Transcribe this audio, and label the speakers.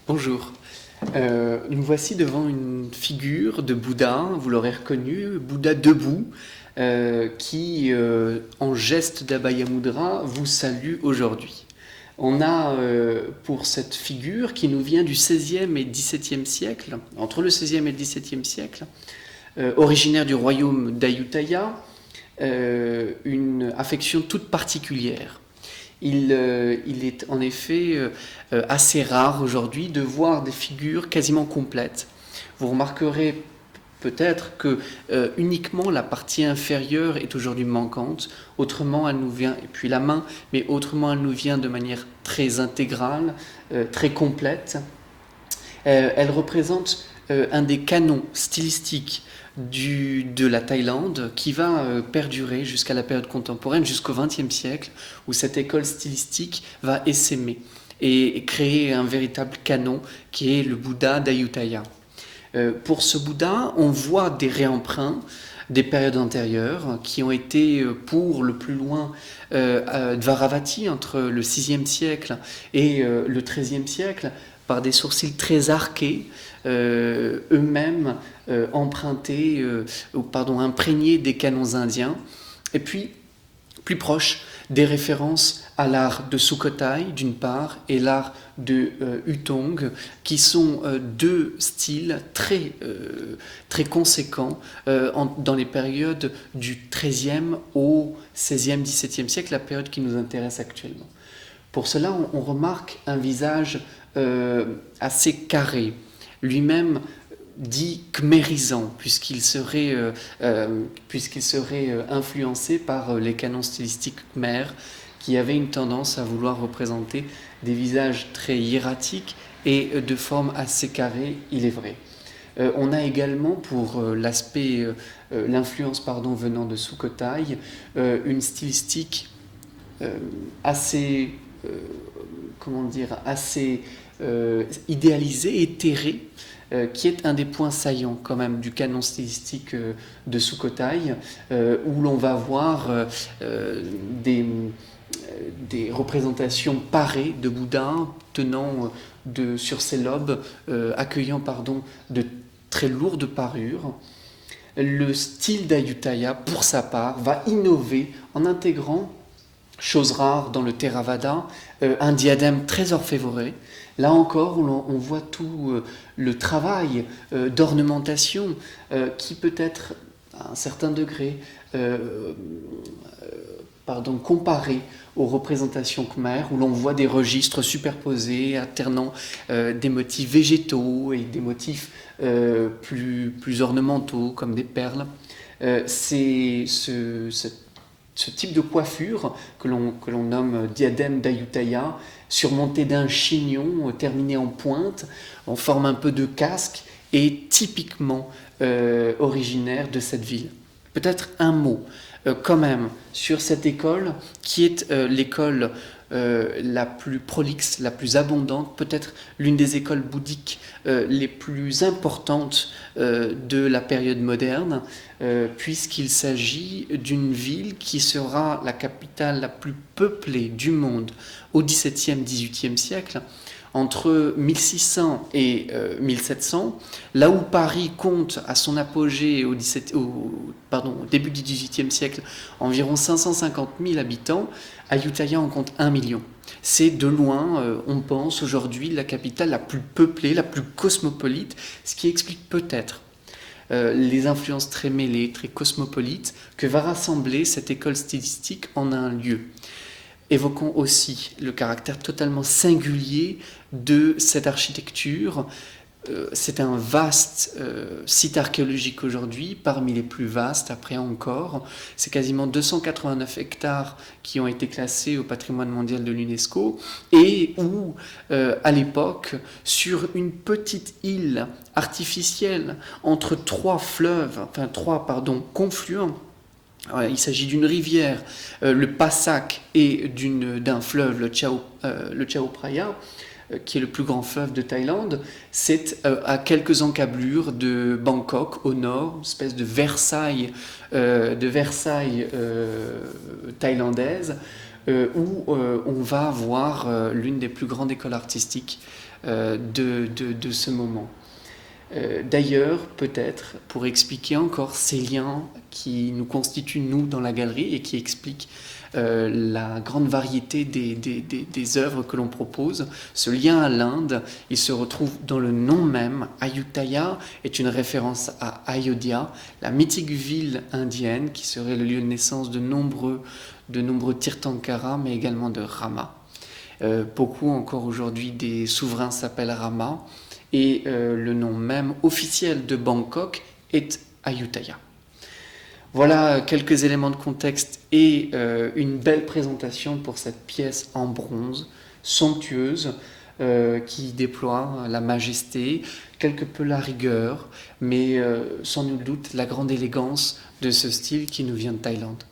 Speaker 1: Bonjour. Nous voici devant une figure de Bouddha, vous l'aurez reconnu, Bouddha debout, qui, en geste d'Abhaya Mudra, vous salue aujourd'hui. On a pour cette figure qui nous vient du XVIe et XVIIe siècle, entre le XVIe et le XVIIe siècle, originaire du royaume d'Ayutthaya, une affection toute particulière. Il est en effet assez rare aujourd'hui de voir des figures quasiment complètes. Vous remarquerez peut-être que uniquement la partie inférieure est aujourd'hui manquante, autrement elle nous vient, et puis la main, mais autrement elle nous vient de manière très intégrale, très complète. Elle représente un des canons stylistiques de la Thaïlande qui va perdurer jusqu'à la période contemporaine, jusqu'au XXe siècle, où cette école stylistique va essaimer et créer un véritable canon qui est le Bouddha d'Ayutthaya. Pour ce Bouddha, on voit des réemprunts des périodes antérieures qui ont été pour le plus loin Dvaravati entre le VIe siècle et le XIIIe siècle par des sourcils très arqués, eux-mêmes imprégnés des canons indiens, et puis plus proche des références à l'art de Sukhothai d'une part et l'art de Hutong, qui sont deux styles très conséquents dans les périodes du XIIIe au XVIe, XVIIe siècle, la période qui nous intéresse actuellement. Pour cela, on remarque un visage assez carré, lui-même dit khmérisant, puisqu'il serait influencé par les canons stylistiques khmers, qui avaient une tendance à vouloir représenter des visages très hiératiques et de forme assez carrée, il est vrai. On a également, pour l'influence venant de Sukhothai, une stylistique assez idéalisée, éthérée, qui est un des points saillants quand même du canon stylistique de Sukhothai, où l'on va voir des représentations parées de Bouddha tenant sur ses lobes, accueillant de très lourdes parures. Le style d'Ayutthaya, pour sa part, va innover en intégrant, chose rare dans le Theravada, un diadème très orfévré. Là encore, on voit tout le travail d'ornementation qui peut être, à un certain degré, comparé aux représentations khmères, où l'on voit des registres superposés, alternant des motifs végétaux et des motifs plus ornementaux, comme des perles. C'est ce type de coiffure que l'on nomme diadème d'Ayutthaya, surmonté d'un chignon terminé en pointe, en forme un peu de casque, est typiquement originaire de cette ville. Peut-être un mot quand même sur cette école qui est l'école la plus prolixe, la plus abondante, peut-être l'une des écoles bouddhiques les plus importantes de la période moderne, puisqu'il s'agit d'une ville qui sera la capitale la plus peuplée du monde au XVIIe, XVIIIe siècle, entre 1600 et 1700, là où Paris compte à son apogée au début du XVIIIe siècle environ 550 000 habitants, Ayutthaya en compte 1 million. C'est de loin, on pense aujourd'hui, la capitale la plus peuplée, la plus cosmopolite, ce qui explique peut-être les influences très mêlées, très cosmopolites, que va rassembler cette école stylistique en un lieu. Évoquons aussi le caractère totalement singulier de cette architecture. C'est un vaste site archéologique aujourd'hui, parmi les plus vastes après Angkor. C'est quasiment 289 hectares qui ont été classés au patrimoine mondial de l'UNESCO et où, à l'époque, sur une petite île artificielle entre trois confluents, il s'agit d'une rivière, le Passak, et d'un fleuve, le Chao Phraya, qui est le plus grand fleuve de Thaïlande. C'est à quelques encablures de Bangkok, au nord, une espèce de Versailles thaïlandaise, où on va voir l'une des plus grandes écoles artistiques de ce moment. D'ailleurs, peut-être, pour expliquer encore ces liens qui nous constituent, nous, dans la galerie, et qui expliquent la grande variété des œuvres que l'on propose, ce lien à l'Inde, il se retrouve dans le nom même. Ayutthaya est une référence à Ayodhya, la mythique ville indienne qui serait le lieu de naissance de nombreux Tirthankara, mais également de Rama. Beaucoup encore aujourd'hui des souverains s'appellent Rama, et le nom même officiel de Bangkok est Ayutthaya. Voilà quelques éléments de contexte et une belle présentation pour cette pièce en bronze, somptueuse, qui déploie la majesté, quelque peu la rigueur, mais sans nul doute la grande élégance de ce style qui nous vient de Thaïlande.